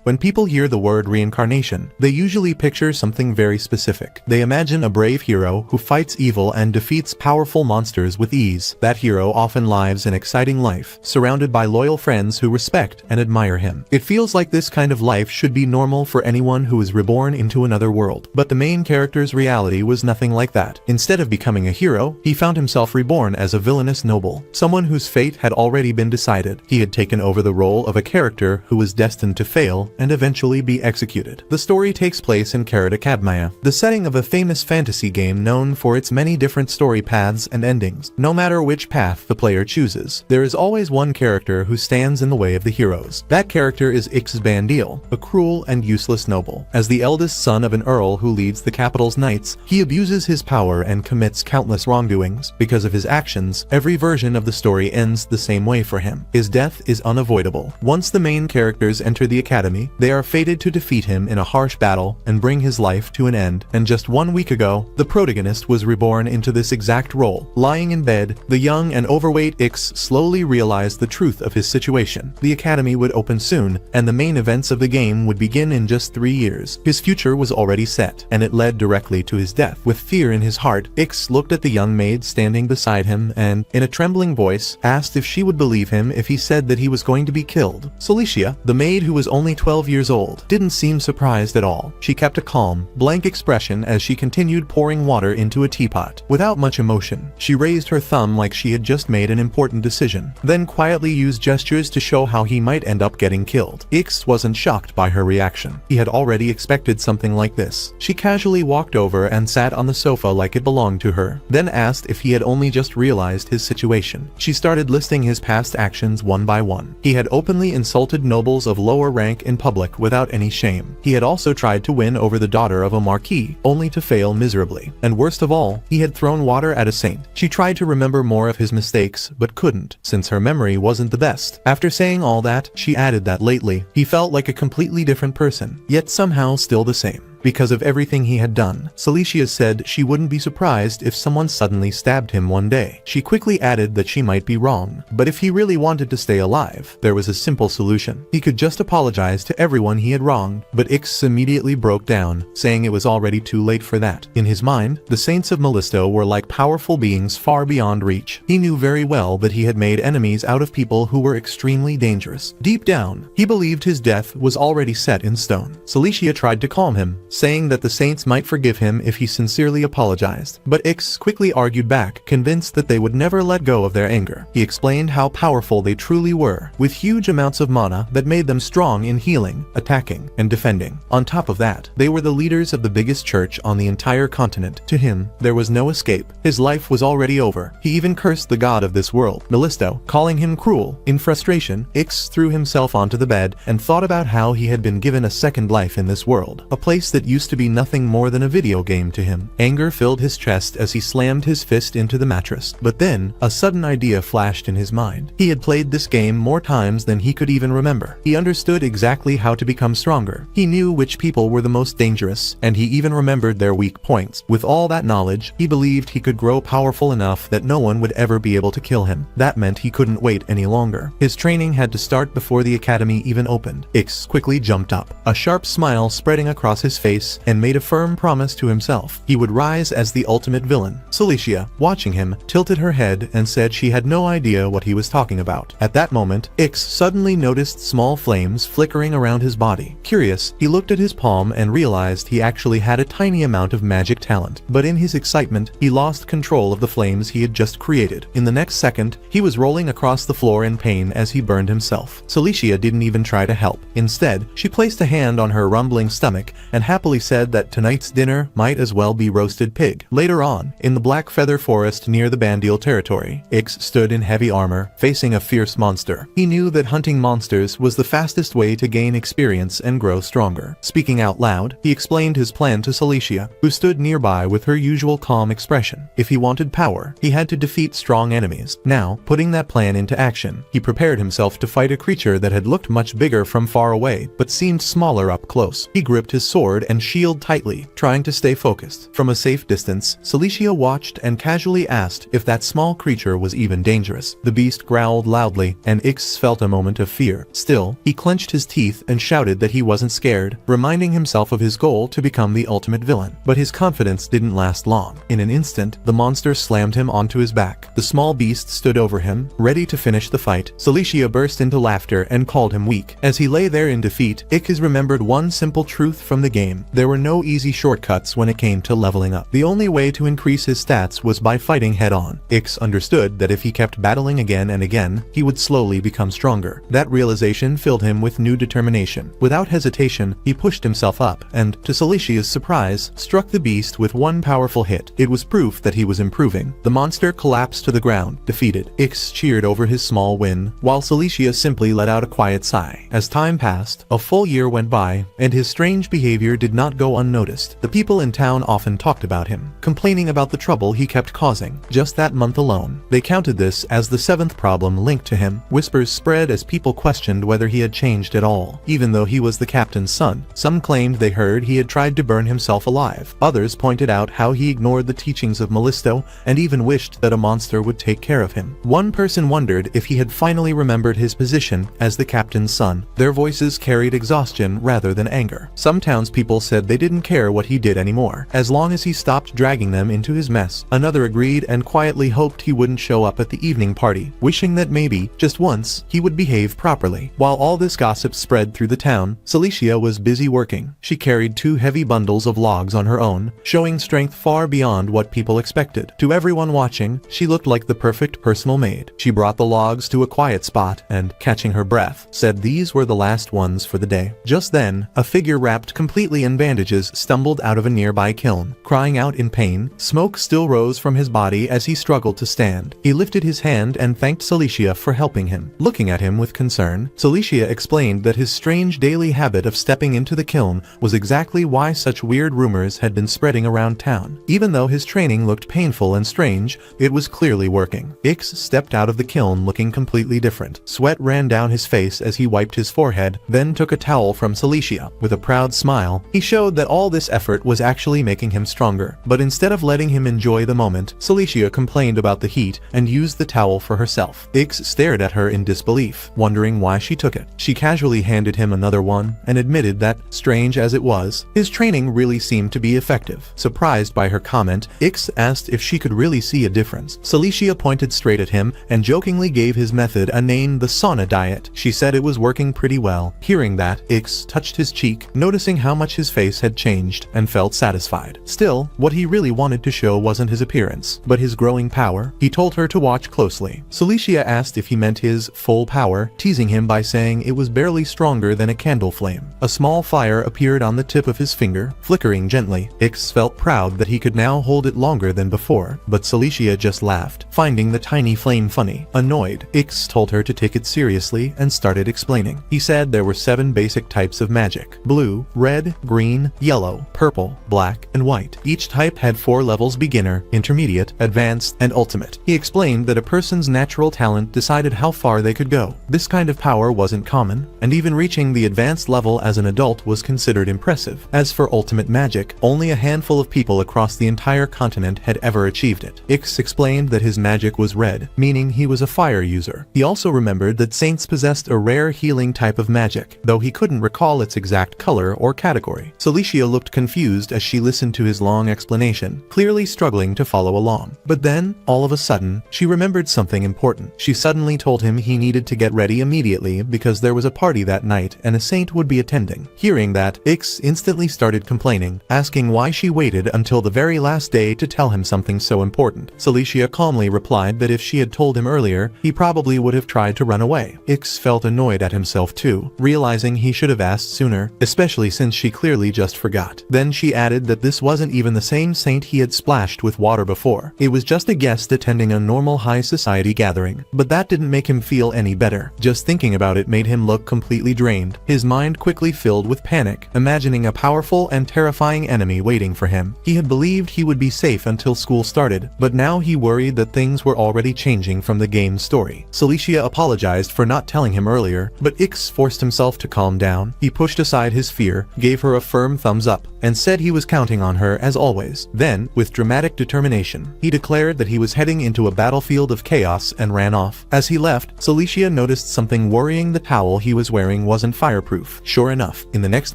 When people hear the word reincarnation, they usually picture something very specific. They imagine a brave hero who fights evil and defeats powerful monsters with ease. That hero often lives an exciting life, surrounded by loyal friends who respect and admire him. It feels like this kind of life should be normal for anyone who is reborn into another world. But the main character's reality was nothing like that. Instead of becoming a hero, he found himself reborn as a villainous noble, someone whose fate had already been decided. He had taken over the role of a character who was destined to fail and eventually be executed. The story takes place in Carrot Academia, the setting of a famous fantasy game known for its many different story paths and endings. No matter which path the player chooses, there is always one character who stands in the way of the heroes. That character is Ixbandiel, a cruel and useless noble. As the eldest son of an earl who leads the capital's knights, he abuses his power and commits countless wrongdoings. Because of his actions, every version of the story ends the same way for him. His death is unavoidable. Once the main characters enter the academy, they are fated to defeat him in a harsh battle and bring his life to an end. And just 1 week ago, the protagonist was reborn into this exact role. Lying in bed, the young and overweight Ix slowly realized the truth of his situation. The academy would open soon, and the main events of the game would begin in just 3 years. His future was already set, and it led directly to his death. With fear in his heart, Ix looked at the young maid standing beside him and, in a trembling voice, asked if she would believe him if he said that he was going to be killed. Celicia, the maid who was only 12 years old, didn't seem surprised at all. She kept a calm, blank expression as she continued pouring water into a teapot. Without much emotion, she raised her thumb like she had just made an important decision, then quietly used gestures to show how he might end up getting killed. Ix wasn't shocked by her reaction. He had already expected something like this. She casually walked over and sat on the sofa like it belonged to her, then asked if he had only just realized his situation. She started listing his past actions one by one. He had openly insulted nobles of lower rank in public without any shame. He had also tried to win over the daughter of a marquis, only to fail miserably. And worst of all, he had thrown water at a saint. She tried to remember more of his mistakes, but couldn't, since her memory wasn't the best. After saying all that, she added that lately, he felt like a completely different person, yet somehow still the same. Because of everything he had done, Celicia said she wouldn't be surprised if someone suddenly stabbed him one day. She quickly added that she might be wrong, but if he really wanted to stay alive, there was a simple solution. He could just apologize to everyone he had wronged. But Ix immediately broke down, saying it was already too late for that. In his mind, the saints of Mellisto were like powerful beings far beyond reach. He knew very well that he had made enemies out of people who were extremely dangerous. Deep down, he believed his death was already set in stone. Celicia tried to calm him, saying that the saints might forgive him if he sincerely apologized. But Ix quickly argued back, convinced that they would never let go of their anger. He explained how powerful they truly were, with huge amounts of mana that made them strong in healing, attacking, and defending. On top of that, they were the leaders of the biggest church on the entire continent. To him, there was no escape. His life was already over. He even cursed the god of this world, Mellisto, calling him cruel. In frustration, Ix threw himself onto the bed and thought about how he had been given a second life in this world, a place that used to be nothing more than a video game to him. Anger filled his chest as he slammed his fist into the mattress. But then, a sudden idea flashed in his mind. He had played this game more times than he could even remember. He understood exactly how to become stronger. He knew which people were the most dangerous, and he even remembered their weak points. With all that knowledge, he believed he could grow powerful enough that no one would ever be able to kill him. That meant he couldn't wait any longer. His training had to start before the academy even opened. Ix quickly jumped up, a sharp smile spreading across his face, and made a firm promise to himself. He would rise as the ultimate villain. Celicia, watching him, tilted her head and said she had no idea what he was talking about. At that moment, Ix suddenly noticed small flames flickering around his body. Curious, he looked at his palm and realized he actually had a tiny amount of magic talent. But in his excitement, he lost control of the flames he had just created. In the next second, he was rolling across the floor in pain as he burned himself. Celicia didn't even try to help. Instead, she placed a hand on her rumbling stomach and happily said that tonight's dinner might as well be roasted pig. Later on, in the Black Feather Forest near the Bandiel territory, Ix stood in heavy armor, facing a fierce monster. He knew that hunting monsters was the fastest way to gain experience and grow stronger. Speaking out loud, he explained his plan to Celicia, who stood nearby with her usual calm expression. If he wanted power, he had to defeat strong enemies. Now, putting that plan into action, he prepared himself to fight a creature that had looked much bigger from far away, but seemed smaller up close. He gripped his sword and shield tightly, trying to stay focused. From a safe distance, Celicia watched and casually asked if that small creature was even dangerous. The beast growled loudly, and Ix felt a moment of fear. Still, he clenched his teeth and shouted that he wasn't scared, reminding himself of his goal to become the ultimate villain. But his confidence didn't last long. In an instant, the monster slammed him onto his back. The small beast stood over him, ready to finish the fight. Celicia burst into laughter and called him weak. As he lay there in defeat, Ix remembered one simple truth from the game. There were no easy shortcuts when it came to leveling up. The only way to increase his stats was by fighting head-on. Ix understood that if he kept battling again and again, he would slowly become stronger. That realization filled him with new determination. Without hesitation, he pushed himself up and, to Celicia's surprise, struck the beast with one powerful hit. It was proof that he was improving. The monster collapsed to the ground, defeated. Ix cheered over his small win, while Celicia simply let out a quiet sigh. As time passed, a full year went by, and his strange behavior did not go unnoticed. The people in town often talked about him, complaining about the trouble he kept causing. Just that month alone, they counted this as the 7th problem linked to him. Whispers spread as people questioned whether he had changed at all. Even though he was the captain's son, some claimed they heard he had tried to burn himself alive. Others pointed out how he ignored the teachings of Mellisto and even wished that a monster would take care of him. One person wondered if he had finally remembered his position as the captain's son. Their voices carried exhaustion rather than anger. Some townspeople said they didn't care what he did anymore, as long as he stopped dragging them into his mess. Another agreed and quietly hoped he wouldn't show up at the evening party, wishing that maybe, just once, he would behave properly. While all this gossip spread through the town, Celicia was busy working. She carried 2 heavy bundles of logs on her own, showing strength far beyond what people expected. To everyone watching, she looked like the perfect personal maid. She brought the logs to a quiet spot and, catching her breath, said these were the last ones for the day. Just then, a figure wrapped completely in bandages stumbled out of a nearby kiln. Crying out in pain, smoke still rose from his body as he struggled to stand. He lifted his hand and thanked Celicia for helping him. Looking at him with concern, Celicia explained that his strange daily habit of stepping into the kiln was exactly why such weird rumors had been spreading around town. Even though his training looked painful and strange, it was clearly working. Ix stepped out of the kiln looking completely different. Sweat ran down his face as he wiped his forehead, then took a towel from Celicia. With a proud smile, he showed that all this effort was actually making him stronger. But instead of letting him enjoy the moment, Celicia complained about the heat and used the towel for herself. Ix stared at her in disbelief, wondering why she took it. She casually handed him another one and admitted that, strange as it was, his training really seemed to be effective. Surprised by her comment, Ix asked if she could really see a difference. Celicia pointed straight at him and jokingly gave his method a name, the sauna diet. She said it was working pretty well. Hearing that, Ix touched his cheek, noticing how much his face had changed, and felt satisfied. Still, what he really wanted to show wasn't his appearance, but his growing power. He told her to watch closely. Celicia asked if he meant his full power, teasing him by saying it was barely stronger than a candle flame. A small fire appeared on the tip of his finger, flickering gently. Ix felt proud that he could now hold it longer than before, but Celicia just laughed, finding the tiny flame funny. Annoyed, Ix told her to take it seriously and started explaining. He said there were 7 basic types of magic: blue, red, green, yellow, purple, black, and white. Each type had 4 levels: beginner, intermediate, advanced, and ultimate. He explained that a person's natural talent decided how far they could go. This kind of power wasn't common, and even reaching the advanced level as an adult was considered impressive. As for ultimate magic, only a handful of people across the entire continent had ever achieved it. Ix explained that his magic was red, meaning he was a fire user. He also remembered that saints possessed a rare healing type of magic, though he couldn't recall its exact color or category. Celicia looked confused as she listened to his long explanation, clearly struggling to follow along. But then, all of a sudden, she remembered something important. She suddenly told him he needed to get ready immediately because there was a party that night and a saint would be attending. Hearing that, Ix instantly started complaining, asking why she waited until the very last day to tell him something so important. Celicia calmly replied that if she had told him earlier, he probably would have tried to run away. Ix felt annoyed at himself too, realizing he should have asked sooner, especially since she clearly just forgot. Then she added that this wasn't even the same saint he had splashed with water before. It was just a guest attending a normal high society gathering. But that didn't make him feel any better. Just thinking about it made him look completely drained. His mind quickly filled with panic, imagining a powerful and terrifying enemy waiting for him. He had believed he would be safe until until school started, but now he worried that things were already changing from the game's story. Celicia apologized for not telling him earlier, but Ix forced himself to calm down. He pushed aside his fear, gave her a firm thumbs up, and said he was counting on her as always. Then, with dramatic determination, he declared that he was heading into a battlefield of chaos and ran off. As he left, Celicia noticed something worrying. The towel he was wearing wasn't fireproof. Sure enough, in the next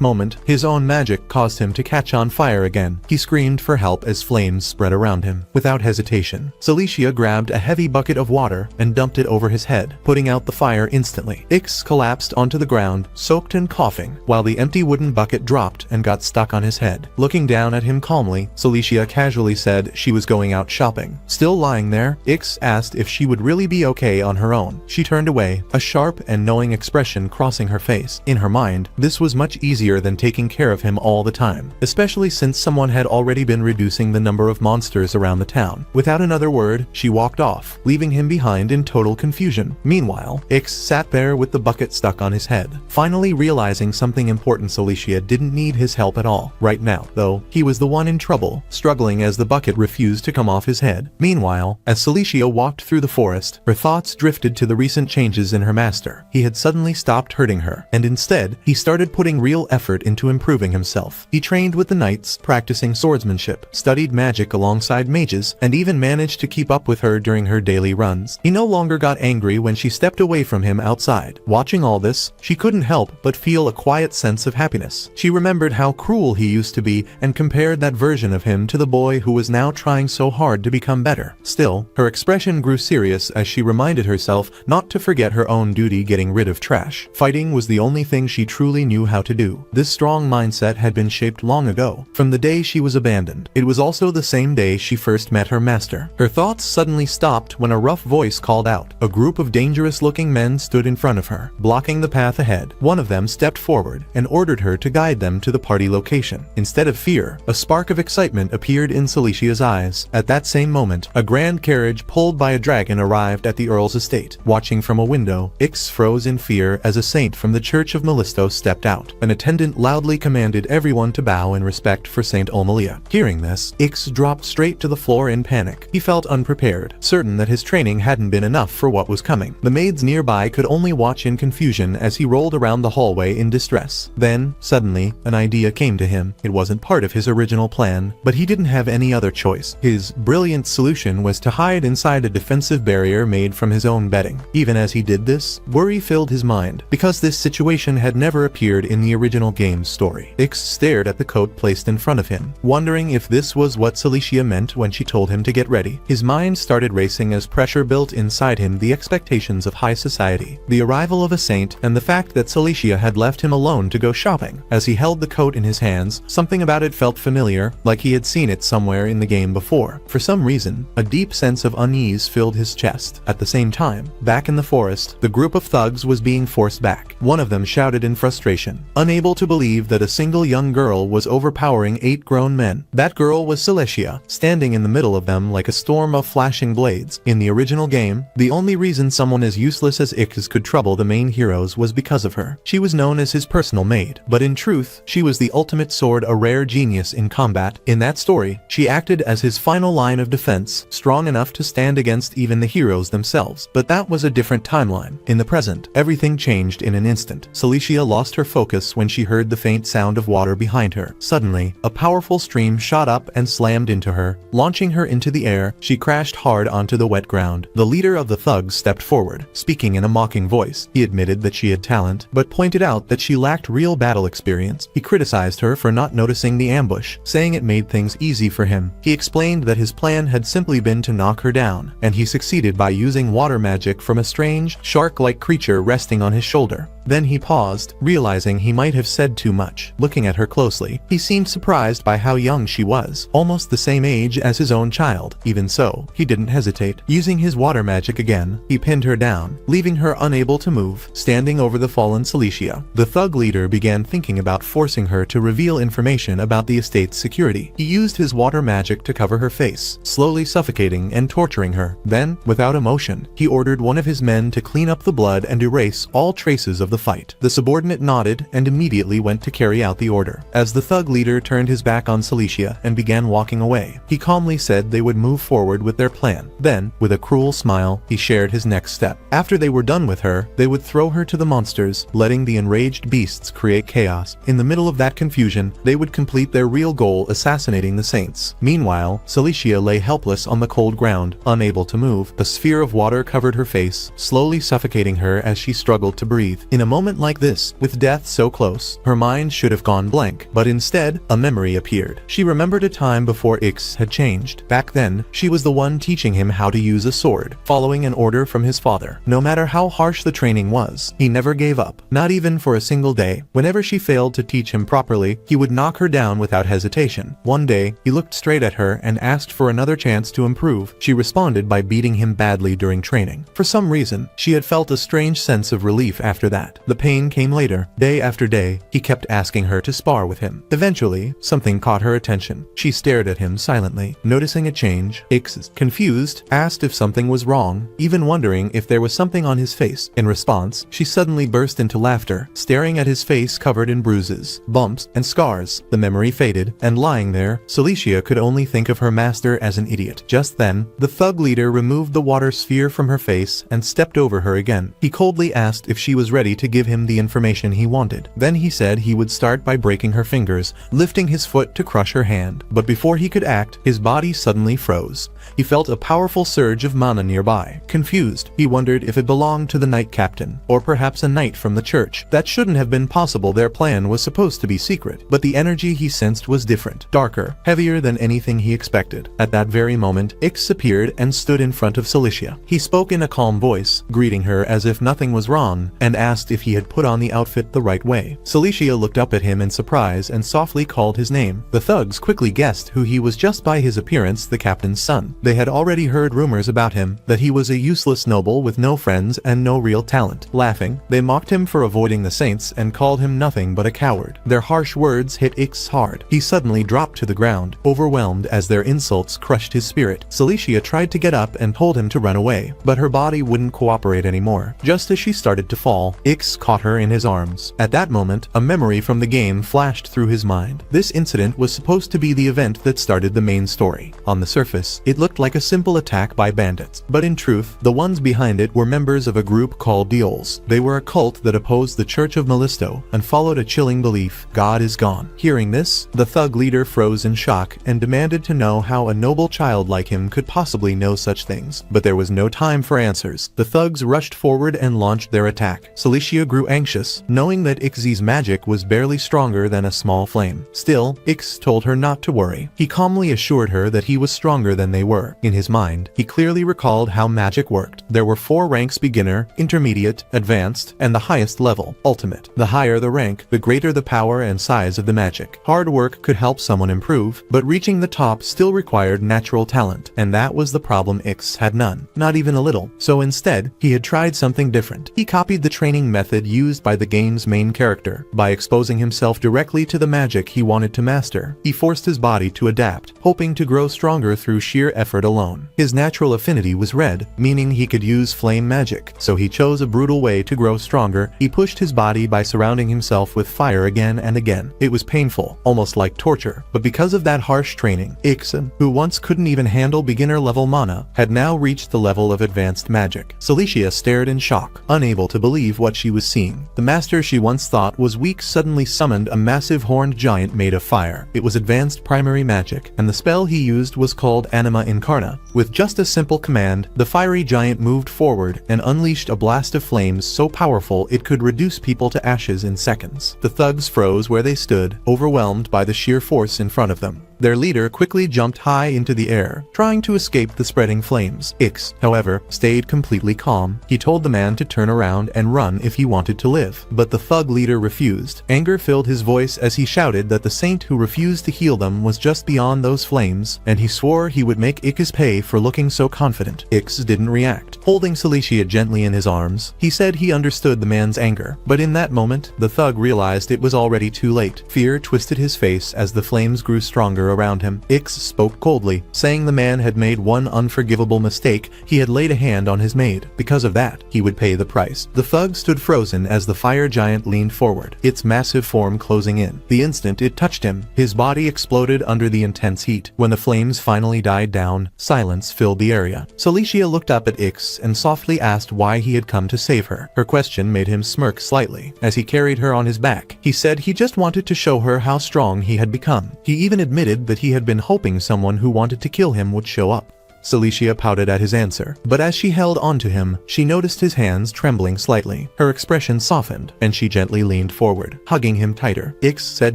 moment, his own magic caused him to catch on fire again. He screamed for help as flames spread around him. Without hesitation, Celicia grabbed a heavy bucket of water and dumped it over his head, putting out the fire instantly. Ix collapsed onto the ground, soaked and coughing, while the empty wooden bucket dropped and got stuck on his head. Looking down at him calmly, Celicia casually said she was going out shopping. Still lying there, Ix asked if she would really be okay on her own. She turned away, a sharp and knowing expression crossing her face. In her mind, this was much easier than taking care of him all the time, especially since someone had already been reducing the number of monsters around the town. Without another word, she walked off, leaving him behind in total confusion. Meanwhile, Ix sat there with the bucket stuck on his head, finally realizing something important. Celicia didn't need his help at all. Right now, though, he was the one in trouble, struggling as the bucket refused to come off his head. Meanwhile, as Celicia walked through the forest, her thoughts drifted to the recent changes in her master. He had suddenly stopped hurting her, and instead, he started putting real effort into improving himself. He trained with the knights, practicing swordsmanship, studied magic alongside mages, and even managed to keep up with her during her daily runs. He no longer got angry when she stepped away from him outside. Watching all this, she couldn't help but feel a quiet sense of happiness. She remembered how cruel he used to be and compared that version of him to the boy who was now trying so hard to become better. Still, her expression grew serious as she reminded herself not to forget her own duty. Getting rid of trash. Fighting was the only thing she truly knew how to do. This strong mindset had been shaped long ago, from the day she was abandoned. It was also the same day she first met her master. Her thoughts suddenly stopped when a rough voice called out. A group of dangerous-looking men stood in front of her, blocking the path ahead. One of them stepped forward and ordered her to guide them to the party location. Instead of fear, a spark of excitement appeared in Celicia's eyes. At that same moment, a grand carriage pulled by a dragon arrived at the Earl's estate. Watching from a window, Ix froze in fear as a saint from the Church of Mellisto stepped out. An attendant loudly commanded everyone to bow in respect for Saint Omelia. Hearing this, Ix dropped straight to the floor in panic. He felt unprepared, certain that his training hadn't been enough for what was coming. The maids nearby could only watch in confusion as he rolled around the hallway in distress. Then, suddenly, an idea came to him. It wasn't part of his original plan, but he didn't have any other choice. His brilliant solution was to hide inside a defensive barrier made from his own bedding. Even as he did this, worry filled his mind, because this situation had never appeared in the original game's story. Ix stared at the coat placed in front of him, wondering if this was what Celicia meant when she told him to get ready. His mind started racing as pressure built inside him, the expectations of high society, the arrival of a saint, and the fact that Celicia had left him alone to go shopping. As he held the coat in his hands, something about it felt familiar, like he had seen it somewhere in the game before. For some reason, a deep sense of unease filled his chest. At the same time, back in the forest, the group of thugs was being forced back. One of them shouted in frustration, unable to believe that a single young girl was overpowering 8 grown men. That girl was Celicia, standing in the middle of them like a storm of flashing blades. In the original game, the only reason someone as useless as Ix could trouble the main heroes was because of her. She was known as his personal maid, but in truth, she was the ultimate sword, a rare genius in combat. In that story, she acted as his final line of defense, strong enough to stand against even the heroes themselves. But that was a different timeline. In the present, everything changed in an instant. Celicia lost her focus when she heard the faint sound of water behind her. Suddenly, a powerful stream shot up and slammed into her, launching her into the air. She crashed hard onto the wet ground. The leader of the thugs stepped forward, speaking in a mocking voice. He admitted that she had talent, but pointed out that she lacked real battle experience. He criticized her for not noticing the ambush, saying it made things easy for him. He explained that his plan had simply been to knock her down, and he succeeded by using water magic from a strange, shark-like creature resting on his shoulder. Then he paused, realizing he might have said too much. Looking at her closely, he seemed surprised by how young she was, almost the same age as his own child. Even so, he didn't hesitate. Using his water magic again, he pinned her down, leaving her unable to move, standing over the fallen Celicia. The thug leader began thinking about forcing her to reveal information about the estate's security. He used his water magic to cover her face, slowly suffocating and torturing her. Then, without emotion, he ordered one of his men to clean up the blood and erase all traces of the the fight. The subordinate nodded and immediately went to carry out the order. As the thug leader turned his back on Cilicia and began walking away, he calmly said they would move forward with their plan. Then, with a cruel smile, he shared his next step. After they were done with her, they would throw her to the monsters, letting the enraged beasts create chaos. In the middle of that confusion, they would complete their real goal, assassinating the saints. Meanwhile, Cilicia lay helpless on the cold ground, unable to move. A sphere of water covered her face, slowly suffocating her as she struggled to breathe. In a moment like this, with death so close, her mind should have gone blank, but instead, a memory appeared. She remembered a time before Ix had changed. Back then, she was the one teaching him how to use a sword, following an order from his father. No matter how harsh the training was, he never gave up, not even for a single day. Whenever she failed to teach him properly, he would knock her down without hesitation. One day, he looked straight at her and asked for another chance to improve. She responded by beating him badly during training. For some reason, she had felt a strange sense of relief after that. The pain came later. Day after day, he kept asking her to spar with him. Eventually, something caught her attention. She stared at him silently, noticing a change. Ix, confused, asked if something was wrong, even wondering if there was something on his face. In response, she suddenly burst into laughter, staring at his face covered in bruises, bumps, and scars. The memory faded, and lying there, Cilicia could only think of her master as an idiot. Just then, the thug leader removed the water sphere from her face and stepped over her again. He coldly asked if she was ready to give him the information he wanted. Then he said he would start by breaking her fingers, lifting his foot to crush her hand. But before he could act, his body suddenly froze. He felt a powerful surge of mana nearby. Confused, he wondered if it belonged to the knight captain, or perhaps a knight from the church. That shouldn't have been possible. Their plan was supposed to be secret, but the energy he sensed was different, darker, heavier than anything he expected. At that very moment, Ix appeared and stood in front of Cilicia. He spoke in a calm voice, greeting her as if nothing was wrong, and asked if he had put on the outfit the right way. Cilicia looked up at him in surprise and softly called his name. The thugs quickly guessed who he was just by his appearance, the captain's son. They had already heard rumors about him, that he was a useless noble with no friends and no real talent. Laughing, they mocked him for avoiding the saints and called him nothing but a coward. Their harsh words hit Ix hard. He suddenly dropped to the ground, overwhelmed as their insults crushed his spirit. Cilicia tried to get up and told him to run away, but her body wouldn't cooperate anymore. Just as she started to fall, Ix caught her in his arms. At that moment, a memory from the game flashed through his mind. This incident was supposed to be the event that started the main story. On the surface, it looked like a simple attack by bandits, but in truth, the ones behind it were members of a group called the Ols. They were a cult that opposed the Church of Mellisto and followed a chilling belief: God is gone. Hearing this, the thug leader froze in shock and demanded to know how a noble child like him could possibly know such things. But there was no time for answers. The thugs rushed forward and launched their attack. Cilicia grew anxious, knowing that Ix's magic was barely stronger than a small flame. Still, Ix told her not to worry. He calmly assured her that he was stronger than they were. In his mind, he clearly recalled how magic worked. There were 4 ranks: beginner, intermediate, advanced, and the highest level, ultimate. The higher the rank, the greater the power and size of the magic. Hard work could help someone improve, but reaching the top still required natural talent, and that was the problem. Ix had none, not even a little. So instead, he had tried something different. He copied the training method used by the game's main character. By exposing himself directly to the magic he wanted to master, he forced his body to adapt, hoping to grow stronger through sheer effort alone. His natural affinity was red, meaning he could use flame magic, so he chose a brutal way to grow stronger. He pushed his body by surrounding himself with fire again and again. It was painful, almost like torture, but because of that harsh training, Ixen, who once couldn't even handle beginner-level mana, had now reached the level of advanced magic. Cilicia stared in shock, unable to believe what she was seeing. The master she once thought was weak suddenly summoned a massive horned giant made of fire. It was advanced primary magic, and the spell he used was called Anima Incarna. With just a simple command, the fiery giant moved forward and unleashed a blast of flames so powerful it could reduce people to ashes in seconds. The thugs froze where they stood, overwhelmed by the sheer force in front of them. Their leader quickly jumped high into the air, trying to escape the spreading flames. Ix, however, stayed completely calm. He told the man to turn around and run if he wanted to live. But the thug leader refused. Anger filled his voice as he shouted that the saint who refused to heal them was just beyond those flames, and he swore he would make Ix pay for looking so confident. Ix didn't react. Holding Cilicia gently in his arms, he said he understood the man's anger. But in that moment, the thug realized it was already too late. Fear twisted his face as the flames grew stronger pressure around him. Ix spoke coldly, saying the man had made one unforgivable mistake. He had laid a hand on his maid. Because of that, he would pay the price. The thug stood frozen as the fire giant leaned forward, its massive form closing in. The instant it touched him, his body exploded under the intense heat. When the flames finally died down, silence filled the area. Celicia looked up at Ix and softly asked why he had come to save her. Her question made him smirk slightly. As he carried her on his back, he said he just wanted to show her how strong he had become. He even admitted that he had been hoping someone who wanted to kill him would show up. Celicia pouted at his answer, but as she held onto him, she noticed his hands trembling slightly. Her expression softened, and she gently leaned forward, hugging him tighter. Ix said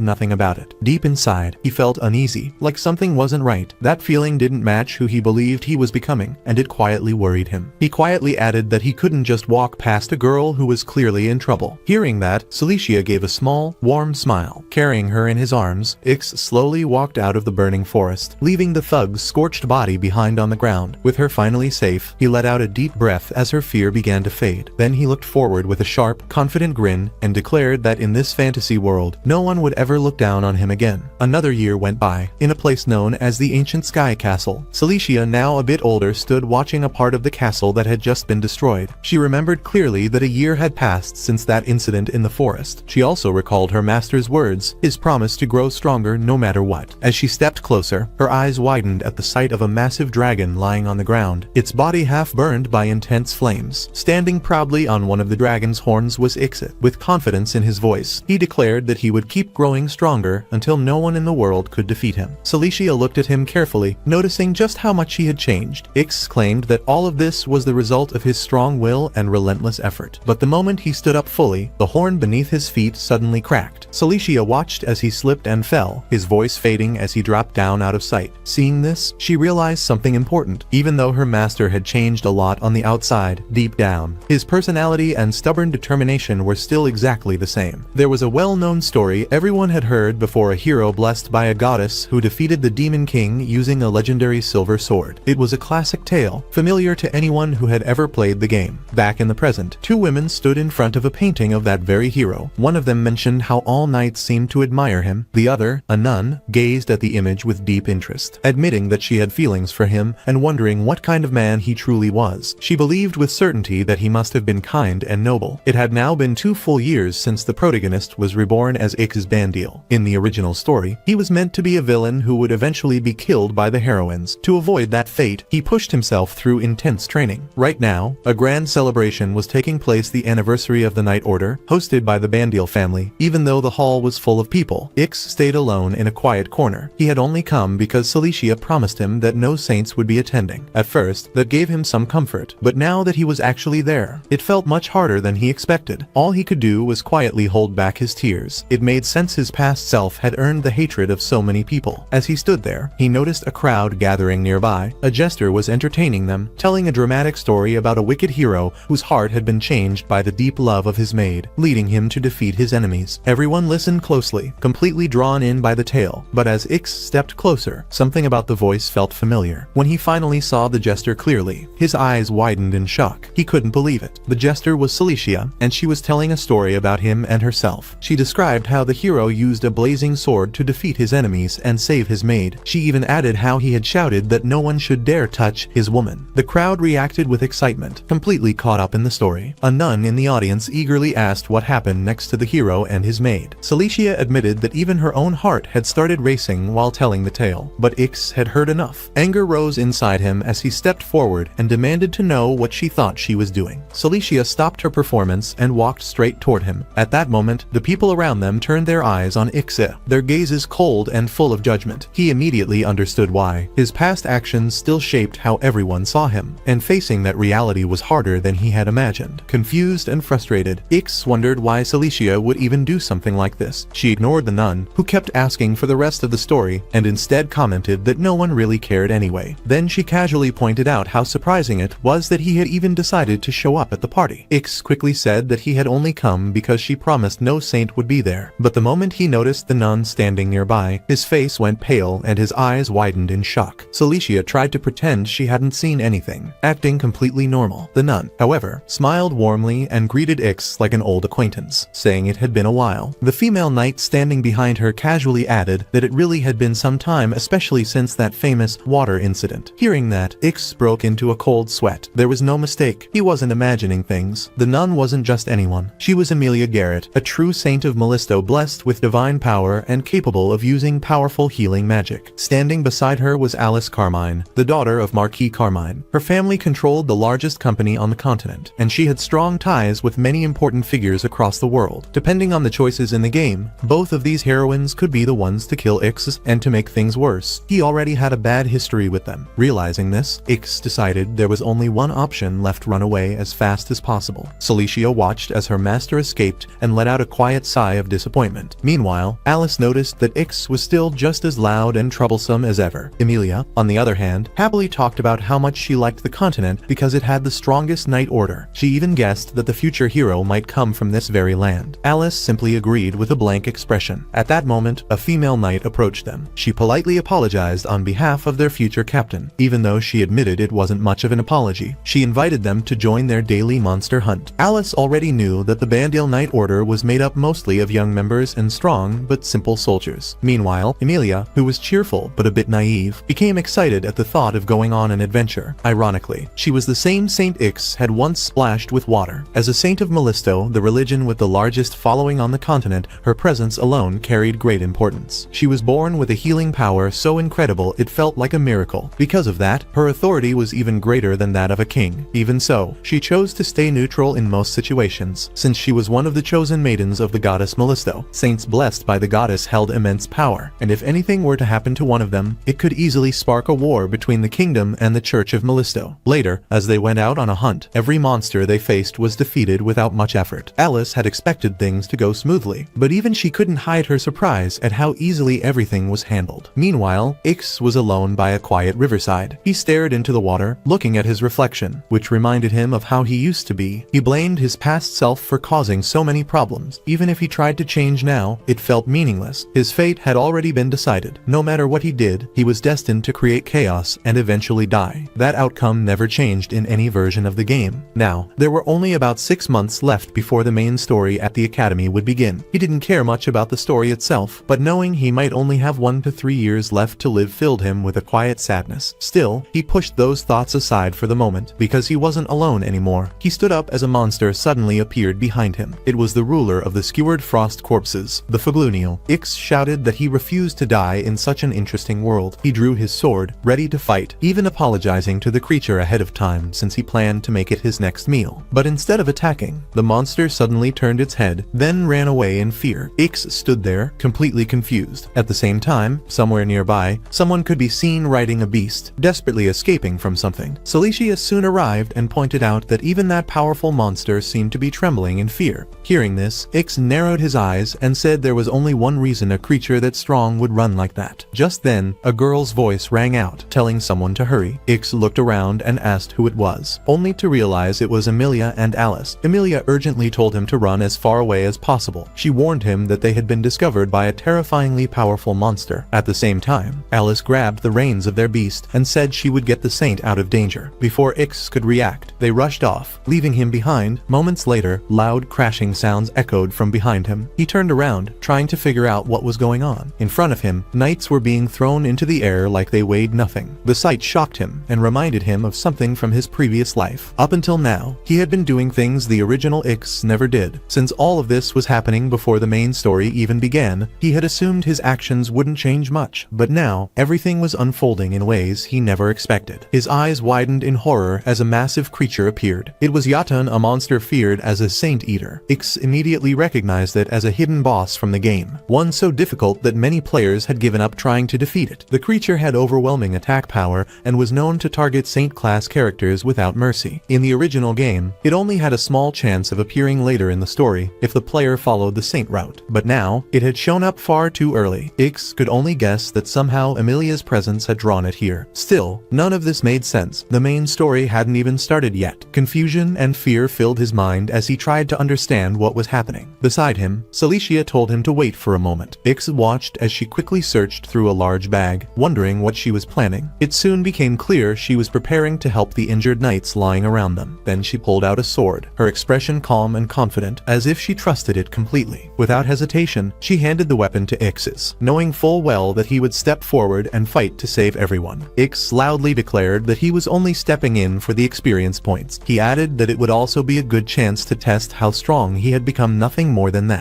nothing about it. Deep inside, he felt uneasy, like something wasn't right. That feeling didn't match who he believed he was becoming, and it quietly worried him. He quietly added that he couldn't just walk past a girl who was clearly in trouble. Hearing that, Celicia gave a small, warm smile. Carrying her in his arms, Ix slowly walked out of the burning forest, leaving the thug's scorched body behind on the ground. With her finally safe, he let out a deep breath as her fear began to fade. Then he looked forward with a sharp, confident grin and declared that in this fantasy world, no one would ever look down on him again. Another year went by. In a place known as the Ancient Sky Castle, Celicia, now a bit older, stood watching a part of the castle that had just been destroyed. She remembered clearly that a year had passed since that incident in the forest. She also recalled her master's words, his promise to grow stronger no matter what. As she stepped closer, her eyes widened at the sight of a massive dragon lying on the ground, its body half burned by intense flames. Standing proudly on one of the dragon's horns was Ixit. With confidence in his voice, he declared that he would keep growing stronger until no one in the world could defeat him. Celicia looked at him carefully, noticing just how much he had changed. Ix claimed that all of this was the result of his strong will and relentless effort. But the moment he stood up fully, the horn beneath his feet suddenly cracked. Celicia watched as he slipped and fell, his voice fading as he dropped down out of sight. Seeing this, she realized something important. Even though her master had changed a lot on the outside, deep down, his personality and stubborn determination were still exactly the same. There was a well-known story everyone had heard before, a hero blessed by a goddess who defeated the Demon King using a legendary silver sword. It was a classic tale, familiar to anyone who had ever played the game. Back in the present, two women stood in front of a painting of that very hero. One of them mentioned how all knights seemed to admire him. The other, a nun, gazed at the image with deep interest, admitting that she had feelings for him and wondering what kind of man he truly was. She believed with certainty that he must have been kind and noble. It had now been 2 full years since the protagonist was reborn as Ix's Bandil. In the original story, he was meant to be a villain who would eventually be killed by the heroines. To avoid that fate, he pushed himself through intense training. Right now, a grand celebration was taking place, the anniversary of the Night Order, hosted by the Bandil family. Even though the hall was full of people, Ix stayed alone in a quiet corner. He had only come because Celicia promised him that no saints would be attending. At first, that gave him some comfort, but now that he was actually there, it felt much harder than he expected. All he could do was quietly hold back his tears. It made sense his past self had earned the hatred of so many people. As he stood there, he noticed a crowd gathering nearby. A jester was entertaining them, telling a dramatic story about a wicked hero whose heart had been changed by the deep love of his maid, leading him to defeat his enemies. Everyone listened closely, completely drawn in by the tale, but as Ix stepped closer, something about the voice felt familiar. When he finally saw the jester clearly, his eyes widened in shock. He couldn't believe it. The jester was Celicia, and she was telling a story about him and herself. She described how the hero used a blazing sword to defeat his enemies and save his maid. She even added how he had shouted that no one should dare touch his woman. The crowd reacted with excitement, completely caught up in the story. A nun in the audience eagerly asked what happened next to the hero and his maid. Celicia admitted that even her own heart had started racing while telling the tale, but Ix had heard enough. Anger rose inside him as he stepped forward and demanded to know what she thought she was doing. Celicia stopped her performance and walked straight toward him. At that moment, the people around them turned their eyes on Ixe, their gazes cold and full of judgment. He immediately understood why. His past actions still shaped how everyone saw him, and facing that reality was harder than he had imagined. Confused and frustrated, Ix wondered why Celicia would even do something like this. She ignored the nun, who kept asking for the rest of the story, and instead commented that no one really cared anyway. Then Then she casually pointed out how surprising it was that he had even decided to show up at the party. Ix quickly said that he had only come because she promised no saint would be there. But the moment he noticed the nun standing nearby, his face went pale and his eyes widened in shock. Celicia tried to pretend she hadn't seen anything, acting completely normal. The nun, however, smiled warmly and greeted Ix like an old acquaintance, saying it had been a while. The female knight standing behind her casually added that it really had been some time, especially since that famous water incident. Hearing that, Ix broke into a cold sweat. There was no mistake. He wasn't imagining things. The nun wasn't just anyone. She was Emilia Garrett, a true saint of Mellisto, blessed with divine power and capable of using powerful healing magic. Standing beside her was Alice Carmine, the daughter of Marquis Carmine. Her family controlled the largest company on the continent, and she had strong ties with many important figures across the world. Depending on the choices in the game, both of these heroines could be the ones to kill Ix, and to make things worse, he already had a bad history with them. Realizing this, Ix decided there was only one option left: run away as fast as possible. Celicia watched as her master escaped and let out a quiet sigh of disappointment. Meanwhile, Alice noticed that Ix was still just as loud and troublesome as ever. Emilia, on the other hand, happily talked about how much she liked the continent because it had the strongest knight order. She even guessed that the future hero might come from this very land. Alice simply agreed with a blank expression. At that moment, a female knight approached them. She politely apologized on behalf of their future captain, even though she admitted it wasn't much of an apology. She invited them to join their daily monster hunt. Alice already knew that the Bandale Knight Order was made up mostly of young members and strong but simple soldiers. Meanwhile, Emilia, who was cheerful but a bit naive, became excited at the thought of going on an adventure. Ironically, she was the same Saint Ix had once splashed with water. As a saint of Mellisto, the religion with the largest following on the continent, her presence alone carried great importance. She was born with a healing power so incredible it felt like a miracle. Because of that, her authority was even greater than that of a king. Even so, she chose to stay neutral in most situations, since she was one of the chosen maidens of the goddess Mellisto. Saints blessed by the goddess held immense power, and if anything were to happen to one of them, it could easily spark a war between the kingdom and the Church of Mellisto. Later, as they went out on a hunt, every monster they faced was defeated without much effort. Alice had expected things to go smoothly, but even she couldn't hide her surprise at how easily everything was handled. Meanwhile, Ix was alone by a quiet riverside. He stared into the water, looking at his reflection, which reminded him of how he used to be. He blamed his past self for causing so many problems. Even if he tried to change now, it felt meaningless. His fate had already been decided. No matter what he did, he was destined to create chaos and eventually die. That outcome never changed in any version of the game. Now, there were only about 6 months left before the main story at the academy would begin. He didn't care much about the story itself, but knowing he might only have 1 to 3 years left to live filled him with a quiet sadness. Still, he pushed those thoughts aside for the moment, because he wasn't alone anymore. He stood up as a monster suddenly appeared behind him. It was the ruler of the skewered frost corpses, the Faglunial. Ix shouted that he refused to die in such an interesting world. He drew his sword, ready to fight, even apologizing to the creature ahead of time since he planned to make it his next meal. But instead of attacking, the monster suddenly turned its head, then ran away in fear. Ix stood there, completely confused. At the same time, somewhere nearby, someone could be seen riding a beast, desperately escaping from something. Celicia soon arrived and pointed out that even that powerful monster seemed to be trembling in fear. Hearing this, Ix narrowed his eyes and said there was only one reason a creature that strong would run like that. Just then, a girl's voice rang out, telling someone to hurry. Ix looked around and asked who it was, only to realize it was Emilia and Alice. Emilia urgently told him to run as far away as possible. She warned him that they had been discovered by a terrifyingly powerful monster. At the same time, Alice grabbed the reins of their beast and said she would get the saint out of danger. Before Ix could react, they rushed off, leaving him behind. Moments later, loud crashing sounds echoed from behind him. He turned around, trying to figure out what was going on. In front of him, knights were being thrown into the air like they weighed nothing. The sight shocked him and reminded him of something from his previous life. Up until now, he had been doing things the original Ix never did. Since all of this was happening before the main story even began, he had assumed his actions wouldn't change much. But now, everything was unfolding in ways he never expected. His eyes widened in horror as a massive creature appeared. It was Yatan, a monster feared as a saint eater. It Ix immediately recognized it as a hidden boss from the game, one so difficult that many players had given up trying to defeat it. The creature had overwhelming attack power and was known to target Saint-class characters without mercy. In the original game, it only had a small chance of appearing later in the story if the player followed the Saint route, but now, it had shown up far too early. Ix could only guess that somehow Emilia's presence had drawn it here. Still, none of this made sense. The main story hadn't even started yet. Confusion and fear filled his mind as he tried to understand what was happening. Beside him, Celicia told him to wait for a moment. Ix watched as she quickly searched through a large bag, wondering what she was planning. It soon became clear she was preparing to help the injured knights lying around them. Then she pulled out a sword, her expression calm and confident, as if she trusted it completely. Without hesitation, she handed the weapon to Ix's, knowing full well that he would step forward and fight to save everyone. Ix loudly declared that he was only stepping in for the experience points. He added that it would also be a good chance to test how strong he had become, nothing more than that.